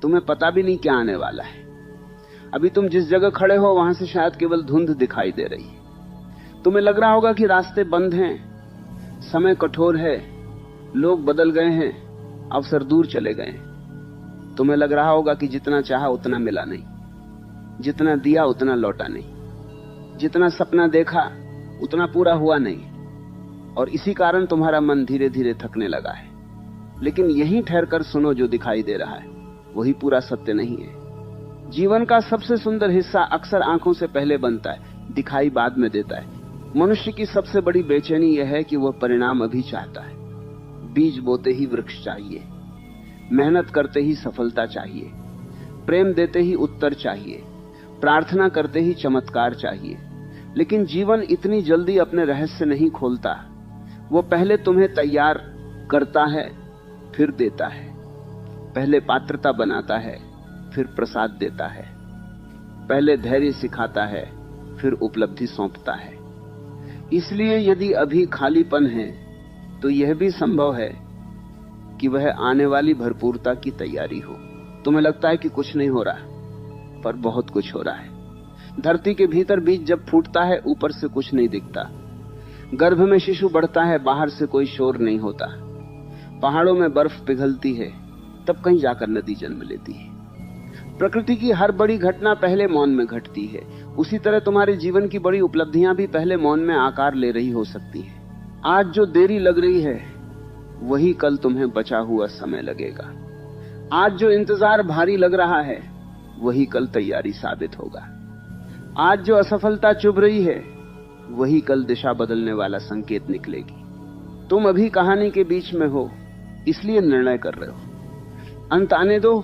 तुम्हें पता भी नहीं क्या आने वाला है। अभी तुम जिस जगह खड़े हो वहां से शायद केवल धुंध दिखाई दे रही है। तुम्हें लग रहा होगा कि रास्ते बंद हैं, समय कठोर है, लोग बदल गए हैं, अवसर दूर चले गए हैं। तुम्हें लग रहा होगा कि जितना चाहा उतना मिला नहीं, जितना दिया उतना लौटा नहीं, जितना सपना देखा उतना पूरा हुआ नहीं, और इसी कारण तुम्हारा मन धीरे धीरे थकने लगा है। लेकिन यहीं ठहरकर सुनो, जो दिखाई दे रहा है वही पूरा सत्य नहीं है। जीवन का सबसे सुंदर हिस्सा अक्सर आंखों से पहले बनता है, दिखाई बाद में देता है। मनुष्य की सबसे बड़ी बेचैनी यह है कि वह परिणाम अभी चाहता है। बीज बोते ही वृक्ष चाहिए, मेहनत करते ही सफलता चाहिए, प्रेम देते ही उत्तर चाहिए, प्रार्थना करते ही चमत्कार चाहिए। लेकिन जीवन इतनी जल्दी अपने रहस्य नहीं खोलता। वो पहले तुम्हें तैयार करता है, फिर देता है। पहले पात्रता बनाता है, फिर प्रसाद देता है। पहले धैर्य सिखाता है, फिर उपलब्धि सौंपता है। इसलिए यदि अभी खालीपन है तो यह भी संभव है कि वह आने वाली भरपूरता की तैयारी हो। तुम्हें लगता है कि कुछ नहीं हो रहा, पर बहुत कुछ हो रहा है। धरती के भीतर बीज जब फूटता है, ऊपर से कुछ नहीं दिखता। गर्भ में शिशु बढ़ता है, बाहर से कोई शोर नहीं होता। पहाड़ों में बर्फ पिघलती है, तब कहीं जाकर नदी जन्म लेती है। प्रकृति की हर बड़ी घटना पहले मौन में घटती है। उसी तरह तुम्हारे जीवन की बड़ी उपलब्धियां भी पहले मौन में आकार ले रही हो सकती है। आज जो देरी लग रही है वही कल तुम्हें बचा हुआ समय लगेगा। आज जो इंतजार भारी लग रहा है वही कल तैयारी साबित होगा। आज जो असफलता चुभ रही है वही कल दिशा बदलने वाला संकेत निकलेगी। तुम अभी कहानी के बीच में हो, इसलिए निर्णय कर रहे हो। अंत आने दो,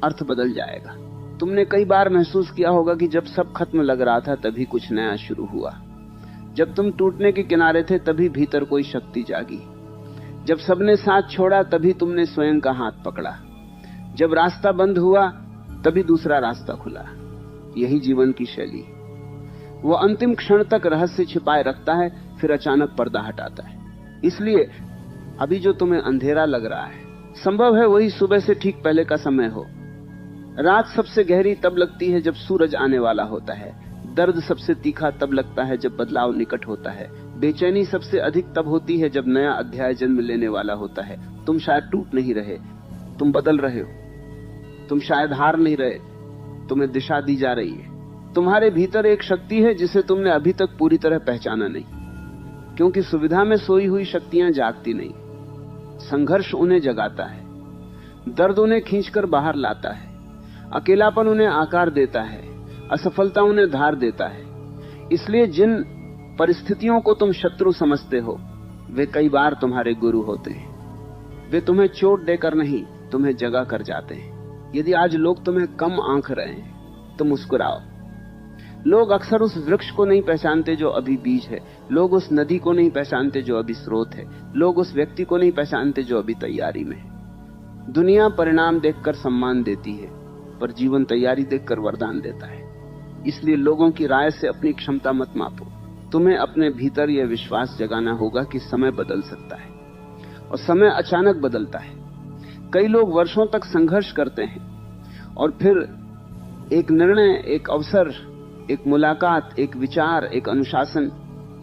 अर्थ बदल जाएगा। तुमने कई बार महसूस किया होगा कि जब सब खत्म लग रहा था तभी कुछ नया शुरू हुआ। जब तुम टूटने के किनारे थे तभी भीतर कोई शक्ति जागी। जब सबने साथ छोड़ा तभी तुमने स्वयं का हाथ पकड़ा। जब रास्ता बंद हुआ तभी दूसरा रास्ता खुला। यही जीवन की शैली। वो अंतिम क्षण तक रहस्य छिपाए रखता है, फिर अचानक पर्दा हटाता है। इसलिए अभी जो तुम्हें अंधेरा लग रहा है, संभव है वही सुबह से ठीक पहले का समय हो। रात सबसे गहरी तब लगती है जब सूरज आने वाला होता है। दर्द सबसे तीखा तब लगता है जब बदलाव निकट होता है। बेचैनी सबसे अधिक तब होती है जब नया अध्याय जन्म लेने वाला होता है। तुम शायद टूट नहीं रहे, तुम बदल रहे हो। तुम शायद हार नहीं रहे, तुम्हें दिशा दी जा रही है। तुम्हारे भीतर एक शक्ति है जिसे तुमने अभी तक पूरी तरह पहचाना नहीं, क्योंकि सुविधा में सोई हुई शक्तियां जागती नहीं। संघर्ष उन्हें जगाता है, दर्द उन्हें खींचकर बाहर लाता है, अकेलापन उन्हें आकार देता है, असफलता उन्हें धार देता है। इसलिए जिन परिस्थितियों को तुम शत्रु समझते हो वे कई बार तुम्हारे गुरु होते हैं। वे तुम्हें चोट देकर नहीं, तुम्हें जगा कर जाते हैं। यदि आज लोग तुम्हें कम आंक रहे हैं तो मुस्कुराओ। लोग अक्सर उस वृक्ष को नहीं पहचानते जो अभी बीज है। लोग उस नदी को नहीं पहचानते जो अभी स्रोत है। लोग उस व्यक्ति को नहीं पहचानते जो अभी तैयारी में है। दुनिया परिणाम देखकर सम्मान देती है, पर जीवन तैयारी देखकर वरदान देता है। इसलिए लोगों की राय से अपनी क्षमता मत मापो। तुम्हें अपने भीतर यह विश्वास जगाना होगा कि समय बदल सकता है, और समय अचानक बदलता है। कई लोग वर्षों तक संघर्ष करते हैं और फिर एक निर्णय, एक अवसर, एक मुलाकात, एक विचार, एक अनुशासन,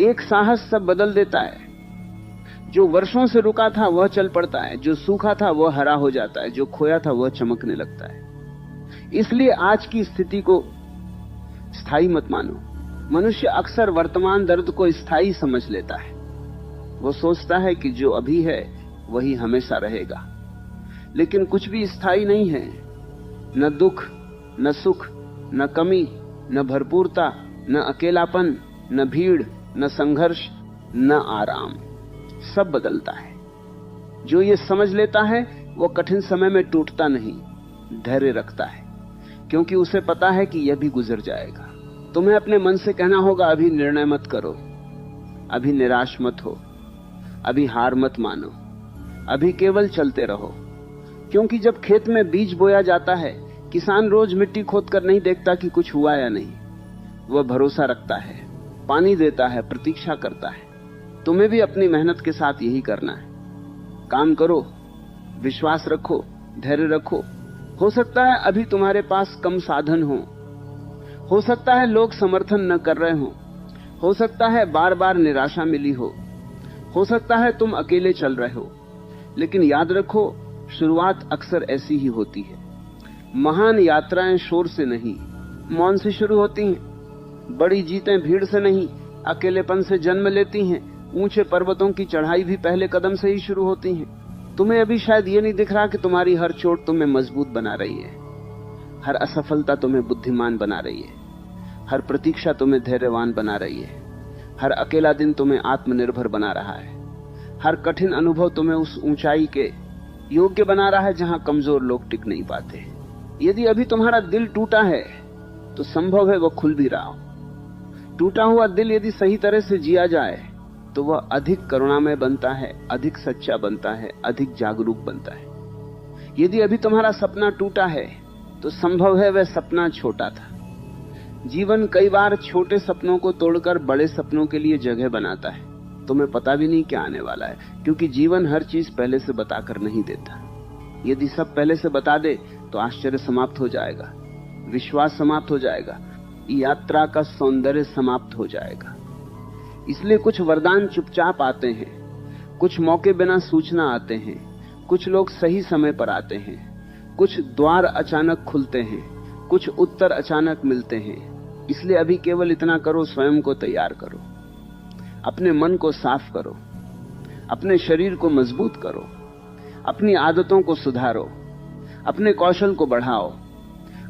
एक साहस सब बदल देता है। जो वर्षों से रुका था वह चल पड़ता है, जो सूखा था वह हरा हो जाता है, जो खोया था वह चमकने लगता है। इसलिए आज की स्थिति को स्थायी मत मानो। मनुष्य अक्सर वर्तमान दर्द को स्थायी समझ लेता है। वो सोचता है कि जो अभी है वही हमेशा रहेगा, लेकिन कुछ भी स्थायी नहीं है। न दुख, न सुख, न कमी, न भरपूरता, न अकेलापन, न भीड़, न संघर्ष, न आराम, सब बदलता है। जो ये समझ लेता है वो कठिन समय में टूटता नहीं, धैर्य रखता है, क्योंकि उसे पता है कि यह भी गुजर जाएगा। तुम्हें अपने मन से कहना होगा, अभी निर्णय मत करो, अभी निराश मत हो, अभी हार मत मानो, अभी केवल चलते रहो। क्योंकि जब खेत में बीज बोया जाता है, किसान रोज मिट्टी खोदकर नहीं देखता कि कुछ हुआ या नहीं। वह भरोसा रखता है, पानी देता है, प्रतीक्षा करता है। तुम्हें भी अपनी मेहनत के साथ यही करना है। काम करो, विश्वास रखो, धैर्य रखो, हो सकता है अभी तुम्हारे पास कम साधन हो सकता है लोग समर्थन न कर रहे हो सकता है बार बार निराशा मिली हो सकता है तुम अकेले चल रहे हो, लेकिन याद रखो शुरुआत अक्सर ऐसी ही होती है। महान यात्राएं शोर से नहीं, मौन से शुरू होती हैं। बड़ी जीतें भीड़ से नहीं, अकेलेपन से जन्म लेती हैं। ऊंचे पर्वतों की चढ़ाई भी पहले कदम से ही शुरू होती हैं। तुम्हें अभी शायद ये नहीं दिख रहा कि तुम्हारी हर चोट तुम्हें मजबूत बना रही है, हर असफलता तुम्हें बुद्धिमान बना रही है, हर प्रतीक्षा तुम्हें धैर्यवान बना रही है, हर अकेला दिन तुम्हें आत्मनिर्भर बना रहा है, हर कठिन अनुभव तुम्हें उस ऊंचाई के योग्य बना रहा है जहां कमजोर लोग टिक नहीं पाते। यदि अभी तुम्हारा दिल टूटा है तो संभव है वह खुल भी रहा हो। टूटा हुआ दिल यदि सही तरह से जिया जाए तो वह अधिक करुणामय बनता है, अधिक सच्चा बनता है, अधिक जागरूक बनता है। यदि अभी तुम्हारा सपना टूटा है तो संभव है वह सपना छोटा था। जीवन कई बार छोटे सपनों को तोड़कर बड़े सपनों के लिए जगह बनाता है। तुम्हें पता भी नहीं क्या आने वाला है, क्योंकि जीवन हर चीज पहले से बताकर नहीं देता। यदि सब पहले से बता दे तो आश्चर्य समाप्त हो जाएगा, विश्वास समाप्त हो जाएगा, यात्रा का सौंदर्य समाप्त हो जाएगा। इसलिए कुछ वरदान चुपचाप आते हैं, कुछ मौके बिना सूचना आते हैं, कुछ लोग सही समय पर आते हैं, कुछ द्वार अचानक खुलते हैं, कुछ उत्तर अचानक मिलते हैं। इसलिए अभी केवल इतना करो, स्वयं को तैयार करो, अपने मन को साफ करो, अपने शरीर को मजबूत करो, अपनी आदतों को सुधारो, अपने कौशल को बढ़ाओ,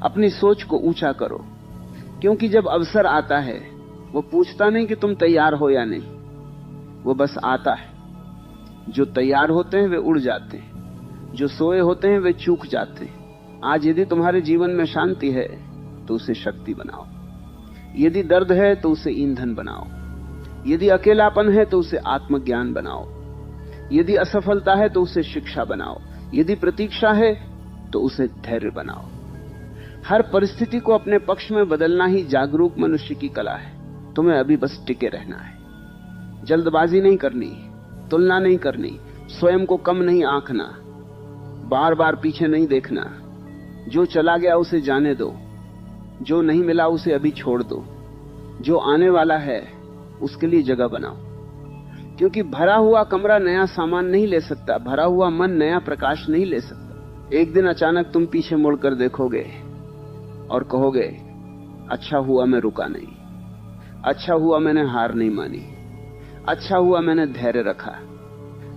अपनी सोच को ऊंचा करो। क्योंकि जब अवसर आता है वो पूछता नहीं कि तुम तैयार हो या नहीं, वो बस आता है। जो तैयार होते हैं वे उड़ जाते हैं, जो सोए होते हैं वे चूक जाते हैं। आज यदि तुम्हारे जीवन में शांति है तो उसे शक्ति बनाओ, यदि दर्द है तो उसे ईंधन बनाओ, यदि अकेलापन है तो उसे आत्मज्ञान बनाओ, यदि असफलता है तो उसे शिक्षा बनाओ, यदि प्रतीक्षा है तो उसे धैर्य बनाओ। हर परिस्थिति को अपने पक्ष में बदलना ही जागरूक मनुष्य की कला है। तुम्हें अभी बस टिके रहना है, जल्दबाजी नहीं करनी, तुलना नहीं करनी, स्वयं को कम नहीं आंकना, बार बार पीछे नहीं देखना। जो चला गया उसे जाने दो, जो नहीं मिला उसे अभी छोड़ दो, जो आने वाला है उसके लिए जगह बनाओ। क्योंकि भरा हुआ कमरा नया सामान नहीं ले सकता, भरा हुआ मन नया प्रकाश नहीं ले सकता। एक दिन अचानक तुम पीछे मुड़कर देखोगे और कहोगे, अच्छा हुआ मैं रुका नहीं, अच्छा हुआ मैंने हार नहीं मानी, अच्छा हुआ मैंने धैर्य रखा,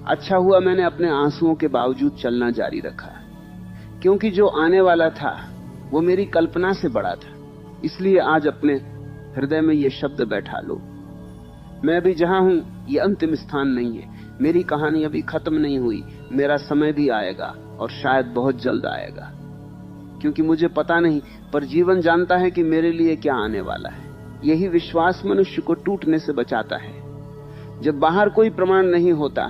अच्छा हुआ मैंने अपने आंसुओं के बावजूद चलना जारी रखा। क्योंकि जो आने वाला था वो मेरी कल्पना से बड़ा था। इसलिए आज अपने हृदय में ये शब्द बैठा लो, मैं अभी जहां हूं ये अंतिम स्थान नहीं है, मेरी कहानी अभी खत्म नहीं हुई, मेरा समय भी आएगा और शायद बहुत जल्द आएगा। क्योंकि मुझे पता नहीं, पर जीवन जानता है कि मेरे लिए क्या आने वाला है। यही विश्वास मनुष्य को टूटने से बचाता है। जब बाहर कोई प्रमाण नहीं होता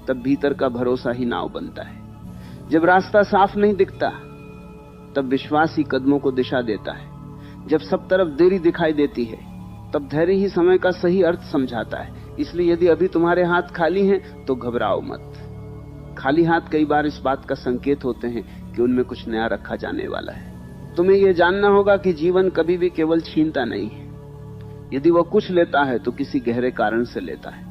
तब भीतर का भरोसा ही नाव बनता है। जब रास्ता साफ नहीं दिखता तब विश्वास ही कदमों को दिशा देता है। जब सब तरफ देरी दिखाई देती है तब धैर्य ही समय का सही अर्थ समझाता है। इसलिए यदि अभी तुम्हारे हाथ खाली हैं तो घबराओ मत। खाली हाथ कई बार इस बात का संकेत होते हैं कि उनमें कुछ नया रखा जाने वाला है। तुम्हें यह जानना होगा कि जीवन कभी भी केवल छीनता नहीं है। यदि वह कुछ लेता है तो किसी गहरे कारण से लेता है।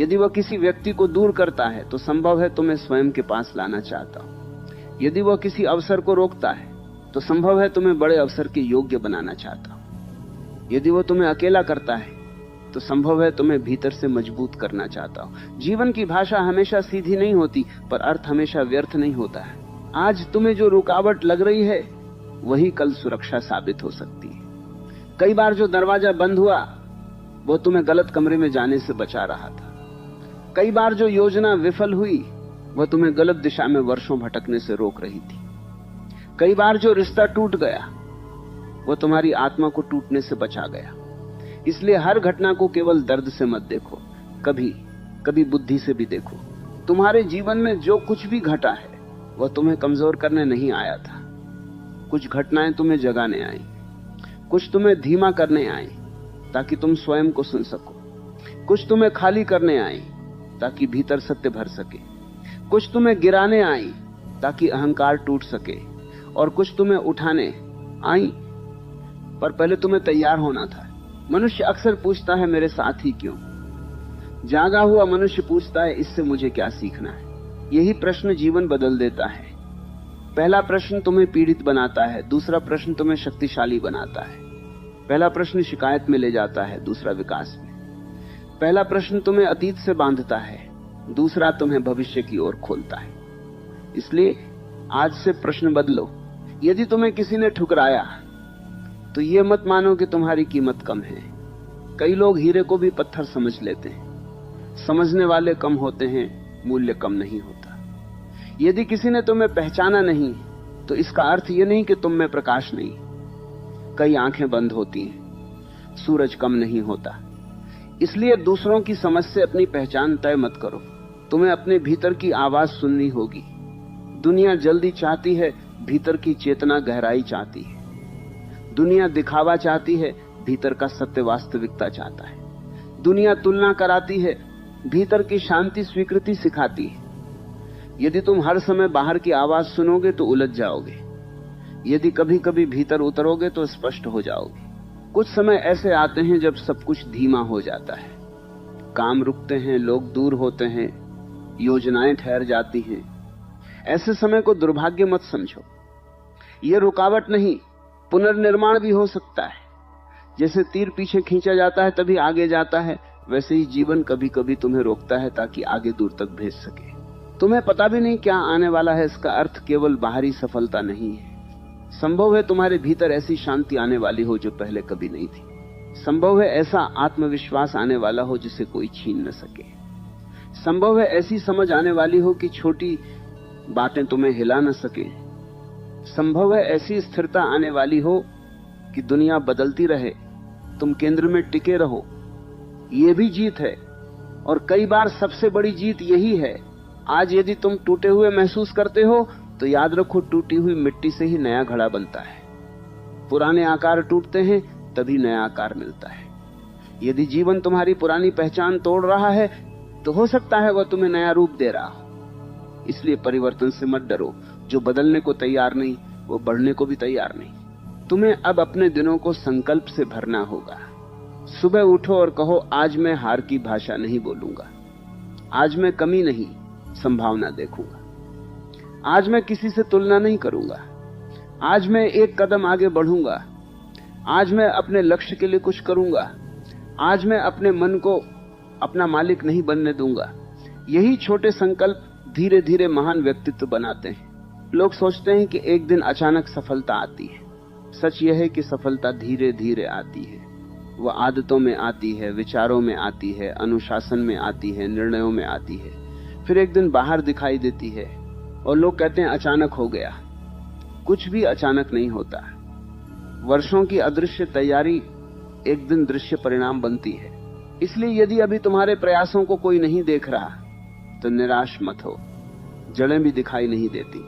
यदि वह किसी व्यक्ति को दूर करता है तो संभव है तुम्हें स्वयं के पास लाना चाहता हो। यदि वह किसी अवसर को रोकता है तो संभव है तुम्हें बड़े अवसर के योग्य बनाना चाहता हो। यदि वह तुम्हें अकेला करता है तो संभव है तुम्हें भीतर से मजबूत करना चाहता हो। जीवन की भाषा हमेशा सीधी नहीं होती, पर अर्थ हमेशा व्यर्थ नहीं होता है। आज तुम्हें जो रुकावट लग रही है वही कल सुरक्षा साबित हो सकती है। कई बार जो दरवाजा बंद हुआ वो तुम्हें गलत कमरे में जाने से बचा रहा था। कई बार जो योजना विफल हुई वह तुम्हें गलत दिशा में वर्षों भटकने से रोक रही थी। कई बार जो रिश्ता टूट गया वह तुम्हारी आत्मा को टूटने से बचा गया। इसलिए हर घटना को केवल दर्द से मत देखो, कभी कभी बुद्धि से भी देखो। तुम्हारे जीवन में जो कुछ भी घटा है वह तुम्हें कमजोर करने नहीं आया था। कुछ घटनाएं तुम्हें जगाने आई, कुछ तुम्हें धीमा करने आई ताकि तुम स्वयं को सुन सको, कुछ तुम्हें खाली करने आई ताकि भीतर सत्य भर सके, कुछ तुम्हें गिराने आई ताकि अहंकार टूट सके, और कुछ तुम्हें उठाने आई, पर पहले तुम्हें तैयार होना था। मनुष्य अक्सर पूछता है मेरे साथ ही क्यों? जागा हुआ मनुष्य पूछता है इससे मुझे क्या सीखना है? यही प्रश्न जीवन बदल देता है। पहला प्रश्न तुम्हें पीड़ित बनाता है, दूसरा प्रश्न तुम्हें शक्तिशाली बनाता है। पहला प्रश्न शिकायत में ले जाता है, दूसरा विकास में। पहला प्रश्न तुम्हें अतीत से बांधता है, दूसरा तुम्हें भविष्य की ओर खोलता है। इसलिए आज से प्रश्न बदलो। यदि तुम्हें किसी ने ठुकराया तो यह मत मानो कि तुम्हारी कीमत कम है। कई लोग हीरे को भी पत्थर समझ लेते हैं। समझने वाले कम होते हैं, मूल्य कम नहीं होता। यदि किसी ने तुम्हें पहचाना नहीं तो इसका अर्थ यह नहीं कि तुम में प्रकाश नहीं। कई आंखें बंद होती हैं, सूरज कम नहीं होता। इसलिए दूसरों की समझ से अपनी पहचान तय मत करो। तुम्हें अपने भीतर की आवाज सुननी होगी। दुनिया जल्दी चाहती है, भीतर की चेतना गहराई चाहती है। दुनिया दिखावा चाहती है, भीतर का सत्य वास्तविकता चाहता है। दुनिया तुलना कराती है, भीतर की शांति स्वीकृति सिखाती है। यदि तुम हर समय बाहर की आवाज सुनोगे तो उलझ जाओगे। यदि कभी कभी भीतर उतरोगे तो स्पष्ट हो जाओगे। कुछ समय ऐसे आते हैं जब सब कुछ धीमा हो जाता है, काम रुकते हैं, लोग दूर होते हैं, योजनाएं ठहर जाती हैं। ऐसे समय को दुर्भाग्य मत समझो। यह रुकावट नहीं, पुनर्निर्माण भी हो सकता है। जैसे तीर पीछे खींचा जाता है तभी आगे जाता है, वैसे ही जीवन कभी कभी तुम्हें रोकता है ताकि आगे दूर तक भेज सके। तुम्हें पता भी नहीं क्या आने वाला है, इसका अर्थ केवल बाहरी सफलता नहीं है। संभव है तुम्हारे भीतर ऐसी शांति आने वाली हो जो पहले कभी नहीं थी। संभव है ऐसा आत्मविश्वास आने वाला हो जिसे कोई छीन न सके। संभव है ऐसी समझ आने वाली हो कि छोटी बातें तुम्हें हिला न सके। संभव है ऐसी स्थिरता आने वाली हो कि दुनिया बदलती रहे, तुम केंद्र में टिके रहो। यह भी जीत है, और कई बार सबसे बड़ी जीत यही है। आज यदि तुम टूटे हुए महसूस करते हो तो याद रखो, टूटी हुई मिट्टी से ही नया घड़ा बनता है। पुराने आकार टूटते हैं तभी नया आकार मिलता है। यदि जीवन तुम्हारी पुरानी पहचान तोड़ रहा है तो हो सकता है वह तुम्हें नया रूप दे रहा हो। इसलिए परिवर्तन से मत डरो। जो बदलने को तैयार नहीं वो बढ़ने को भी तैयार नहीं। तुम्हें अब अपने दिनों को संकल्प से भरना होगा। सुबह उठो और कहो, आज मैं हार की भाषा नहीं बोलूंगा। आज मैं कमी नहीं, संभावना देखूंगा। आज मैं किसी से तुलना नहीं करूंगा। आज मैं एक कदम आगे बढ़ूंगा। आज मैं अपने लक्ष्य के लिए कुछ करूंगा। आज मैं अपने मन को अपना मालिक नहीं बनने दूंगा। यही छोटे संकल्प धीरे धीरे महान व्यक्तित्व बनाते हैं। लोग सोचते हैं कि एक दिन अचानक सफलता आती है। सच यह है कि सफलता धीरे धीरे आती है। वह आदतों में आती है, विचारों में आती है, अनुशासन में आती है, निर्णयों में आती है। फिर एक दिन बाहर दिखाई देती है और लोग कहते हैं अचानक हो गया। कुछ भी अचानक नहीं होता। वर्षों की अदृश्य तैयारी एक दिन दृश्य परिणाम बनती है। इसलिए यदि अभी तुम्हारे प्रयासों को कोई नहीं देख रहा तो निराश मत हो। जड़ें भी दिखाई नहीं देती,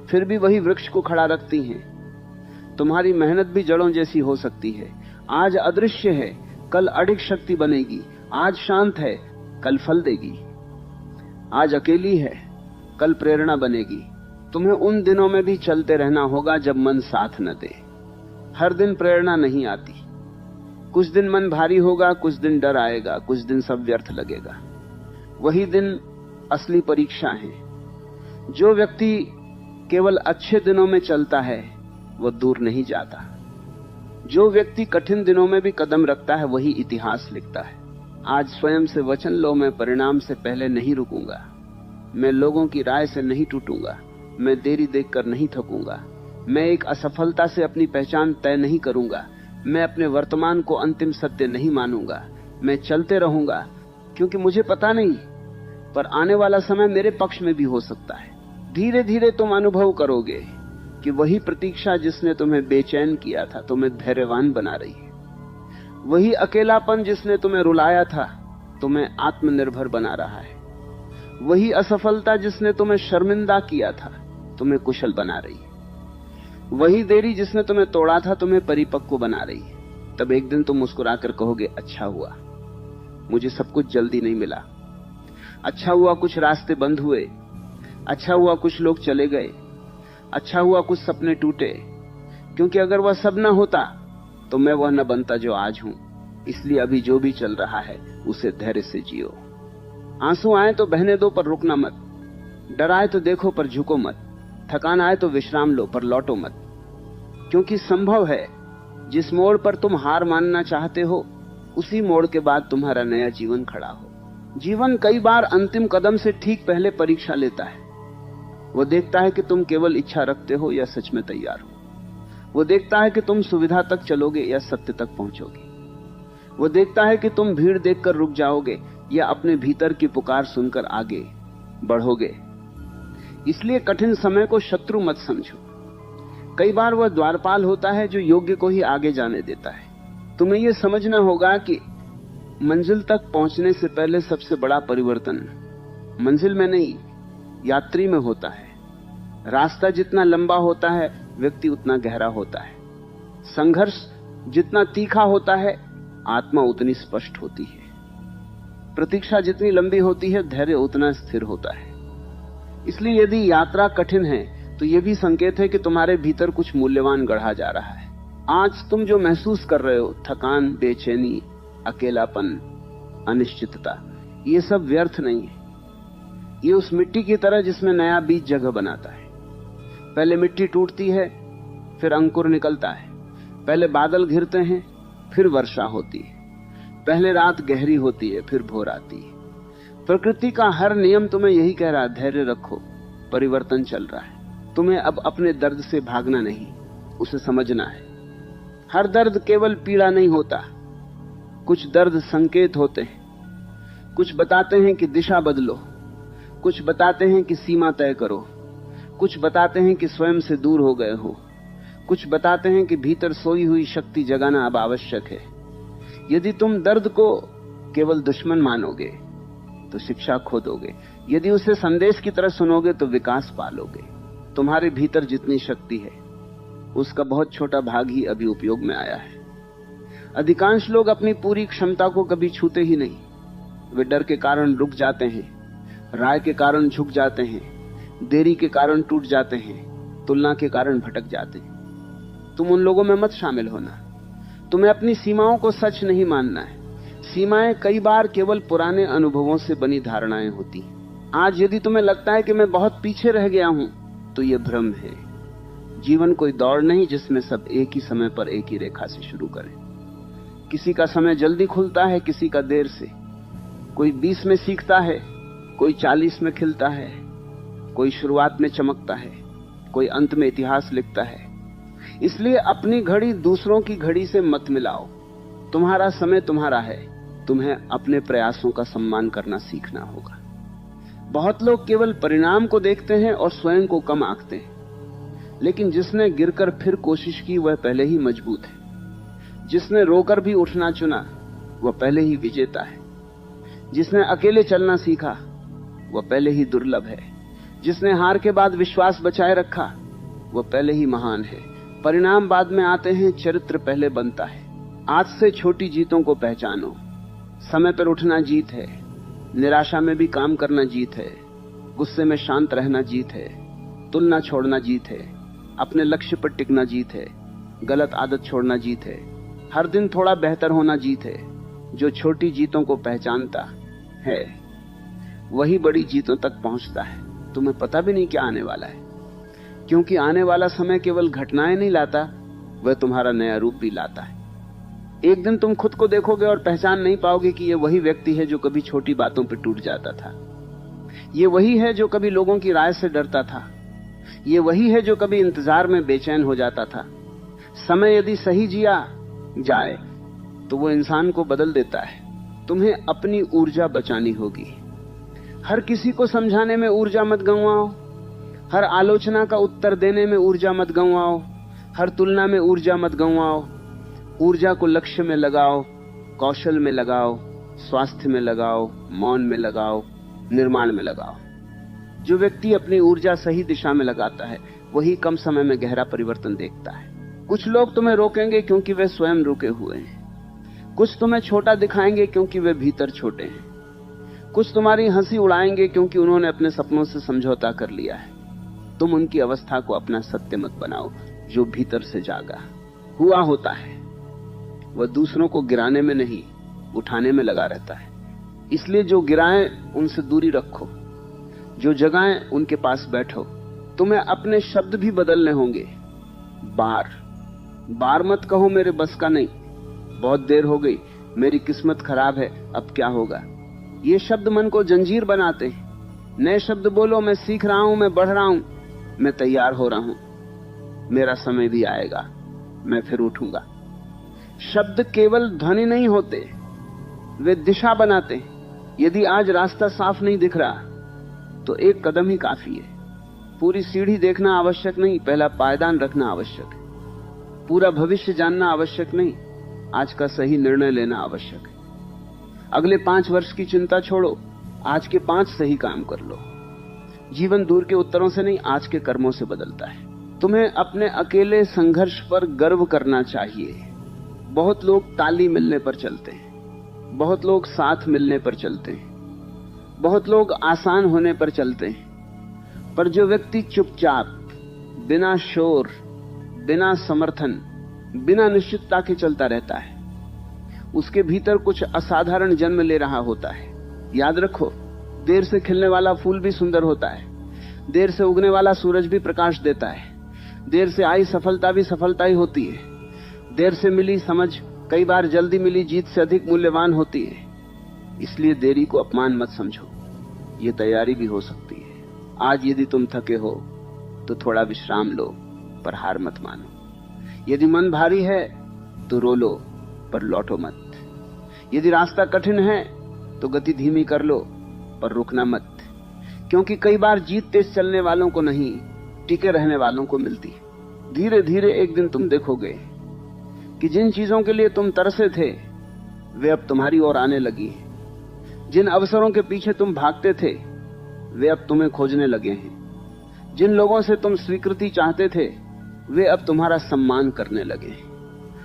फिर भी वही वृक्ष को खड़ा रखती हैं। तुम्हारी मेहनत भी जड़ों जैसी हो सकती है। आज अदृश्य है, कल अडिग शक्ति बनेगी। आज शांत है, कल फल देगी। आज अकेली है, कल प्रेरणा बनेगी। तुम्हें उन दिनों में भी चलते रहना होगा जब मन साथ न दे। हर दिन प्रेरणा नहीं आती। कुछ दिन मन भारी होगा, कुछ दिन डर आएगा, कुछ दिन सब व्यर्थ लगेगा। वही दिन असली परीक्षा है। जो व्यक्ति केवल अच्छे दिनों में चलता है वह दूर नहीं जाता। जो व्यक्ति कठिन दिनों में भी कदम रखता है वही इतिहास लिखता है। आज स्वयं से वचन लो, मैं परिणाम से पहले नहीं रुकूंगा। मैं लोगों की राय से नहीं टूटूंगा। मैं देरी देखकर नहीं थकूंगा। मैं एक असफलता से अपनी पहचान तय नहीं करूंगा। मैं अपने वर्तमान को अंतिम सत्य नहीं मानूंगा। मैं चलते रहूंगा, क्योंकि मुझे पता नहीं पर आने वाला समय मेरे पक्ष में भी हो सकता है। धीरे धीरे तुम अनुभव करोगे कि वही प्रतीक्षा जिसने तुम्हें बेचैन किया था तुम्हें धैर्यवान बना रही है। वही अकेलापन जिसने तुम्हें रुलाया था तुम्हें आत्मनिर्भर बना रहा है। वही असफलता जिसने तुम्हें शर्मिंदा किया था तुम्हें कुशल बना रही है। वही देरी जिसने तुम्हें तोड़ा था तुम्हें परिपक्व बना रही है। तब एक दिन तुम मुस्कुराकर कहोगे, अच्छा हुआ मुझे सब कुछ जल्दी नहीं मिला। अच्छा हुआ कुछ रास्ते बंद हुए। अच्छा हुआ कुछ लोग चले गए। अच्छा हुआ कुछ सपने टूटे, क्योंकि अगर वह सब न होता तो मैं वह न बनता जो आज हूं। इसलिए अभी जो भी चल रहा है उसे धैर्य से जियो। आंसू आए तो बहने दो पर रुकना मत, डर आए तो देखो पर झुको मत, थकान आए तो विश्राम लो पर लौटो मत। क्योंकि संभव है जिस मोड़ पर तुम हार मानना चाहते हो उसी मोड़ के बाद तुम्हारा नया जीवन खड़ा हो। जीवन कई बार अंतिम कदम से ठीक पहले परीक्षा लेता है। वो देखता है कि तुम केवल इच्छा रखते हो या सच में तैयार हो। वो देखता है कि तुम सुविधा तक चलोगे या सत्य तक पहुंचोगे। वो देखता है कि तुम भीड़ देखकर रुक जाओगे या अपने भीतर की पुकार सुनकर आगे बढ़ोगे। इसलिए कठिन समय को शत्रु मत समझो। कई बार वह द्वारपाल होता है जो योग्य को ही आगे जाने देता है। तुम्हें यह समझना होगा कि मंजिल तक पहुंचने से पहले सबसे बड़ा परिवर्तन मंजिल में नहीं, यात्री में होता है। रास्ता जितना लंबा होता है व्यक्ति उतना गहरा होता है। संघर्ष जितना तीखा होता है आत्मा उतनी स्पष्ट होती है। प्रतीक्षा जितनी लंबी होती है धैर्य उतना स्थिर होता है। इसलिए यदि यात्रा कठिन है तो यह भी संकेत है कि तुम्हारे भीतर कुछ मूल्यवान गढ़ा जा रहा है। आज तुम जो महसूस कर रहे हो, थकान, बेचैनी, अकेलापन, अनिश्चितता, ये सब व्यर्थ नहीं है। ये उस मिट्टी की तरह जिसमें नया बीज जगह बनाता है। पहले मिट्टी टूटती है, फिर अंकुर निकलता है। पहले बादल घिरते हैं, फिर वर्षा होती है। पहले रात गहरी होती है, फिर भोर आती है। प्रकृति का हर नियम तुम्हें यही कह रहा है, धैर्य रखो, परिवर्तन चल रहा है। तुम्हें अब अपने दर्द से भागना नहीं, उसे समझना है। हर दर्द केवल पीड़ा नहीं होता, कुछ दर्द संकेत होते हैं। कुछ बताते हैं कि दिशा बदलो, कुछ बताते हैं कि सीमा तय करो, कुछ बताते हैं कि स्वयं से दूर हो गए हो, कुछ बताते हैं कि भीतर सोई हुई शक्ति जगाना अब आवश्यक है। यदि तुम दर्द को केवल दुश्मन मानोगे तो शिक्षा खो दोगे। यदि उसे संदेश की तरह सुनोगे तो विकास पालोगे। तुम्हारे भीतर जितनी शक्ति है उसका बहुत छोटा भाग ही अभी उपयोग में आया है। अधिकांश लोग अपनी पूरी क्षमता को कभी छूते ही नहीं। वे डर के कारण रुक जाते हैं, राय के कारण झुक जाते हैं, देरी के कारण टूट जाते हैं, तुलना के कारण भटक जाते हैं। तुम उन लोगों में मत शामिल होना। तुम्हें अपनी सीमाओं को सच नहीं मानना है। सीमाएं कई बार केवल पुराने अनुभवों से बनी धारणाएं होती हैं। आज यदि तुम्हें लगता है कि मैं बहुत पीछे रह गया हूं तो यह भ्रम है। जीवन कोई दौड़ नहीं जिसमें सब एक ही समय पर एक ही रेखा से शुरू करें। किसी का समय जल्दी खुलता है, किसी का देर से। कोई 20 में सीखता है, कोई 40 में खिलता है, कोई शुरुआत में चमकता है, कोई अंत में इतिहास लिखता है। इसलिए अपनी घड़ी दूसरों की घड़ी से मत मिलाओ। तुम्हारा समय तुम्हारा है। तुम्हें अपने प्रयासों का सम्मान करना सीखना होगा। बहुत लोग केवल परिणाम को देखते हैं और स्वयं को कम आंकते हैं, लेकिन जिसने गिरकर फिर कोशिश की वह पहले ही मजबूत है। जिसने रोकर भी उठना चुना वह पहले ही विजेता है। जिसने अकेले चलना सीखा वह पहले ही दुर्लभ है। जिसने हार के बाद विश्वास बचाए रखा वह पहले ही महान है। परिणाम बाद में आते हैं, चरित्र पहले बनता है। आज से छोटी जीतों को पहचानो। समय पर उठना जीत है, निराशा में भी काम करना जीत है, गुस्से में शांत रहना जीत है, तुलना छोड़ना जीत है, अपने लक्ष्य पर टिकना जीत है, गलत आदत छोड़ना जीत है, हर दिन थोड़ा बेहतर होना जीत है। जो छोटी जीतों को पहचानता है वही बड़ी जीतों तक पहुंचता है। तुम्हें पता भी नहीं क्या आने वाला है, क्योंकि आने वाला समय केवल घटनाएं नहीं लाता, वह तुम्हारा नया रूप भी लाता है। एक दिन तुम खुद को देखोगे और पहचान नहीं पाओगे कि यह वही व्यक्ति है जो कभी छोटी बातों पर टूट जाता था। ये वही है जो कभी लोगों की राय से डरता था। ये वही है जो कभी इंतजार में बेचैन हो जाता था। समय यदि सही जिया जाए तो वो इंसान को बदल देता है। तुम्हें अपनी ऊर्जा बचानी होगी। हर किसी को समझाने में ऊर्जा मत गंवाओ। हर आलोचना का उत्तर देने में ऊर्जा मत गंवाओ। हर तुलना में ऊर्जा मत गंवाओ। ऊर्जा को लक्ष्य में लगाओ, कौशल में लगाओ, स्वास्थ्य में लगाओ, मौन में लगाओ, निर्माण में लगाओ। जो व्यक्ति अपनी ऊर्जा सही दिशा में लगाता है वही कम समय में गहरा परिवर्तन देखता है। कुछ लोग तुम्हें रोकेंगे क्योंकि वे स्वयं रुके हुए हैं। कुछ तुम्हें छोटा दिखाएंगे क्योंकि वे भीतर छोटे हैं। कुछ तुम्हारी हंसी उड़ाएंगे क्योंकि उन्होंने अपने सपनों से समझौता कर लिया है। तुम उनकी अवस्था को अपना सत्य मत बनाओ। जो भीतर से जागा हुआ होता है वह दूसरों को गिराने में नहीं, उठाने में लगा रहता है। इसलिए जो गिराएं उनसे दूरी रखो, जो जगाएं उनके पास बैठो। तुम्हें अपने शब्द भी बदलने होंगे। बार मत कहो मेरे बस का नहीं, बहुत देर हो गई, मेरी किस्मत खराब है, अब क्या होगा। ये शब्द मन को जंजीर बनाते हैं। नए शब्द बोलो, मैं सीख रहा हूं, मैं बढ़ रहा हूं, मैं तैयार हो रहा हूं, मेरा समय भी आएगा, मैं फिर उठूंगा। शब्द केवल ध्वनि नहीं होते, वे दिशा बनाते हैं। यदि आज रास्ता साफ नहीं दिख रहा तो एक कदम ही काफी है। पूरी सीढ़ी देखना आवश्यक नहीं, पहला पायदान रखना आवश्यक है। पूरा भविष्य जानना आवश्यक नहीं, आज का सही निर्णय लेना आवश्यक है। अगले 5 वर्ष की चिंता छोड़ो, आज के 5 सही काम कर लो। जीवन दूर के उत्तरों से नहीं, आज के कर्मों से बदलता है। तुम्हें अपने अकेले संघर्ष पर गर्व करना चाहिए। बहुत लोग ताली मिलने पर चलते हैं, बहुत लोग साथ मिलने पर चलते हैं, बहुत लोग आसान होने पर चलते हैं, पर जो व्यक्ति चुपचाप, बिना शोर, बिना समर्थन, बिना निश्चितता के चलता रहता है, उसके भीतर कुछ असाधारण जन्म ले रहा होता है। याद रखो, देर से खिलने वाला फूल भी सुंदर होता है, देर से उगने वाला सूरज भी प्रकाश देता है, देर से आई सफलता भी सफलता ही होती है, देर से मिली समझ कई बार जल्दी मिली जीत से अधिक मूल्यवान होती है। इसलिए देरी को अपमान मत समझो, ये तैयारी भी हो सकती है। आज यदि तुम थके हो तो थोड़ा विश्राम लो, पर हार मत मानो। यदि मन भारी है तो रो लो, पर लौटो मत। यदि रास्ता कठिन है तो गति धीमी कर लो, पर रुकना मत, क्योंकि कई बार जीत तेज चलने वालों को नहीं, टिके रहने वालों को मिलती है। धीरे धीरे एक दिन तुम देखोगे कि जिन चीजों के लिए तुम तरसे थे वे अब तुम्हारी ओर आने लगी हैं। जिन अवसरों के पीछे तुम भागते थे वे अब तुम्हें खोजने लगे हैं। जिन लोगों से तुम स्वीकृति चाहते थे वे अब तुम्हारा सम्मान करने लगे हैं।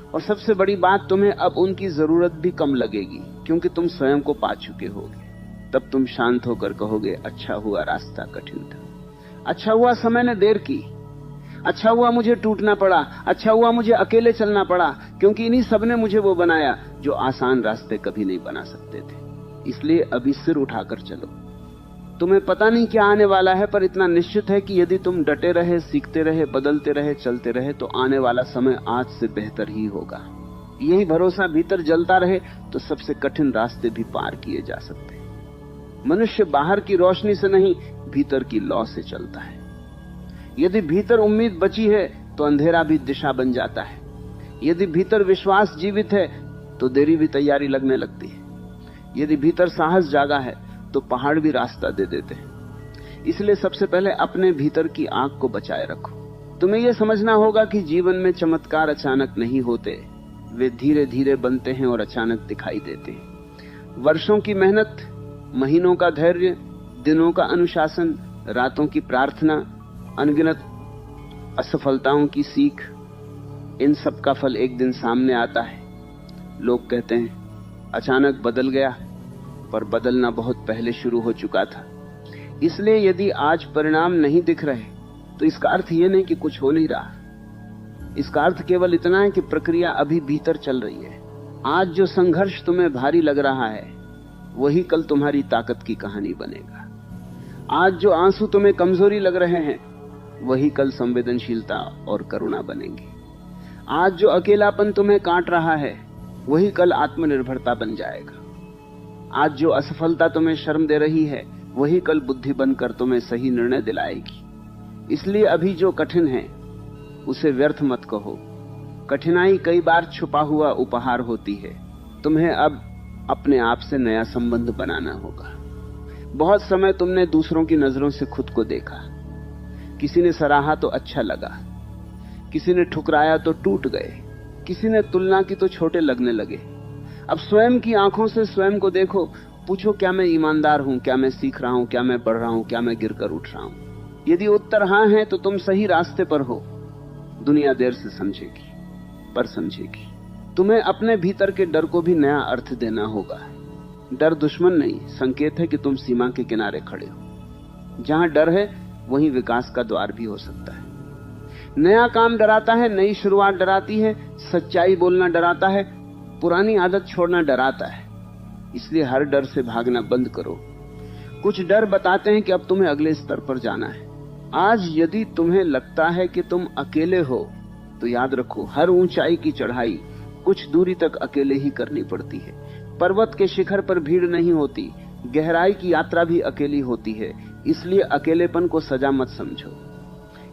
और सबसे बड़ी बात, तुम्हें अब उनकी जरूरत भी कम लगेगी, क्योंकि तुम स्वयं को पा चुके होगे। तब तुम शांत होकर कहोगे, अच्छा हुआ रास्ता कठिन था, अच्छा हुआ समय ने देर की, अच्छा हुआ मुझे टूटना पड़ा, अच्छा हुआ मुझे अकेले चलना पड़ा, क्योंकि इन्हीं सब ने मुझे वो बनाया जो आसान रास्ते कभी नहीं बना सकते थे। इसलिए अभी सिर उठाकर चलो। तुम्हें पता नहीं क्या आने वाला है, पर इतना निश्चित है कि यदि तुम डटे रहे, सीखते रहे, बदलते रहे, चलते रहे, तो आने वाला समय आज से बेहतर ही होगा। यही भरोसा भीतर जलता रहे तो सबसे कठिन रास्ते भी पार किए जा सकते हैं। मनुष्य बाहर की रोशनी से नहीं, भीतर की लौ से चलता है। यदि भीतर उम्मीद बची है तो अंधेरा भी दिशा बन जाता है। यदि भीतर विश्वास जीवित है तो देरी भी तैयारी लगने लगती है। यदि भीतर साहस जागा है तो पहाड़ भी रास्ता दे देते हैं। इसलिए सबसे पहले अपने भीतर की आग को बचाए रखो। तुम्हें यह समझना होगा कि जीवन में चमत्कार अचानक नहीं होते, वे धीरे धीरे बनते हैं और अचानक दिखाई देते हैं। वर्षों की मेहनत, महीनों का धैर्य, दिनों का अनुशासन, रातों की प्रार्थना, अनगिनत असफलताओं की सीख, इन सब का फल एक दिन सामने आता है। लोग कहते हैं अचानक बदल गया, पर बदलना बहुत पहले शुरू हो चुका था। इसलिए यदि आज परिणाम नहीं दिख रहे तो इसका अर्थ यह नहीं कि कुछ हो नहीं रहा। इसका अर्थ केवल इतना है कि प्रक्रिया अभी भीतर चल रही है। आज जो संघर्ष तुम्हें भारी लग रहा है वही कल तुम्हारी ताकत की कहानी बनेगा। आज जो आंसू तुम्हें कमजोरी लग रहे हैं वही कल संवेदनशीलता और करुणा बनेंगे। आज जो अकेलापन तुम्हें काट रहा है वही कल आत्मनिर्भरता बन जाएगा। आज जो असफलता तुम्हें शर्म दे रही है वही कल बुद्धि बनकर तुम्हें सही निर्णय दिलाएगी। इसलिए अभी जो कठिन है उसे व्यर्थ मत कहो। कठिनाई कई बार छुपा हुआ उपहार होती है। तुम्हें अब अपने आप से नया संबंध बनाना होगा। बहुत समय तुमने दूसरों की नजरों से खुद को देखा। किसी ने सराहा तो अच्छा लगा, किसी ने ठुकराया तो टूट गए, किसी ने तुलना की तो छोटे लगने लगे। अब स्वयं की आंखों से स्वयं को देखो, पूछो क्या मैं ईमानदार हूं, क्या मैं सीख रहा हूं, क्या मैं बढ़ रहा हूं, क्या मैं गिरकर उठ रहा हूं। यदि उत्तर हां है तो तुम सही रास्ते पर हो। दुनिया देर से समझेगी, पर समझेगी। तुम्हें अपने भीतर के डर को भी नया अर्थ देना होगा। डर दुश्मन नहीं, संकेत है कि तुम सीमा के किनारे खड़े हो। जहां डर है वहीं विकास का द्वार भी हो सकता है। नया काम डराता है, नई शुरुआत डराती है, सच्चाई बोलना डराता है, पुरानी आदत छोड़ना डराता है। इसलिए हर डर से भागना बंद करो। कुछ डर बताते हैं कि अब तुम्हें अगले स्तर पर जाना है। आज यदि तुम्हें लगता है कि तुम अकेले हो, तो याद रखो, हर ऊंचाई की चढ़ाई कुछ दूरी तक अकेले ही करनी पड़ती है। पर्वत के शिखर पर भीड़ नहीं होती, गहराई की यात्रा भी अकेली होती है। इसलिए अकेलेपन को सजा मत समझो।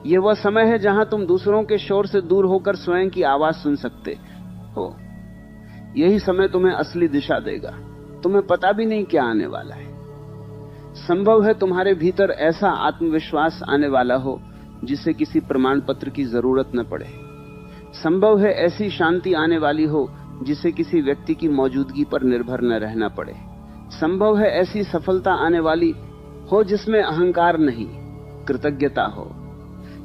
यह वह समय है जहां तुम दूसरों के शोर से दूर होकर स्वयं की आवाज सुन सकते हो। यही समय तुम्हें असली दिशा देगा। तुम्हें पता भी नहीं क्या आने वाला है। संभव है तुम्हारे भीतर ऐसा आत्मविश्वास आने वाला हो जिसे किसी प्रमाण पत्र की जरूरत न पड़े। संभव है ऐसी शांति आने वाली हो जिसे किसी व्यक्ति की मौजूदगी पर निर्भर न रहना पड़े। संभव है ऐसी सफलता आने वाली हो जिसमें अहंकार नहीं, कृतज्ञता हो।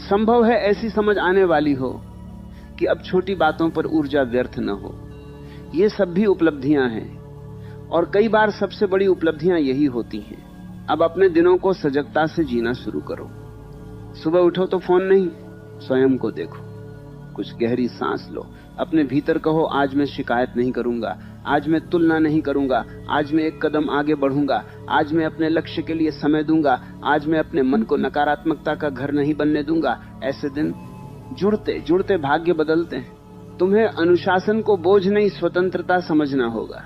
संभव है ऐसी समझ आने वाली हो कि अब छोटी बातों पर ऊर्जा व्यर्थ न हो। ये सब भी उपलब्धियां हैं, और कई बार सबसे बड़ी उपलब्धियां यही होती हैं। अब अपने दिनों को सजगता से जीना शुरू करो। सुबह उठो तो फोन नहीं, स्वयं को देखो, कुछ गहरी सांस लो, अपने भीतर कहो, आज मैं शिकायत नहीं करूंगा, आज मैं तुलना नहीं करूंगा, आज मैं एक कदम आगे बढ़ूंगा, आज मैं अपने लक्ष्य के लिए समय दूंगा, आज मैं अपने मन को नकारात्मकता का घर नहीं बनने दूंगा। ऐसे दिन जुड़ते जुड़ते भाग्य बदलते हैं। तुम्हें अनुशासन को बोझ नहीं, स्वतंत्रता समझना होगा।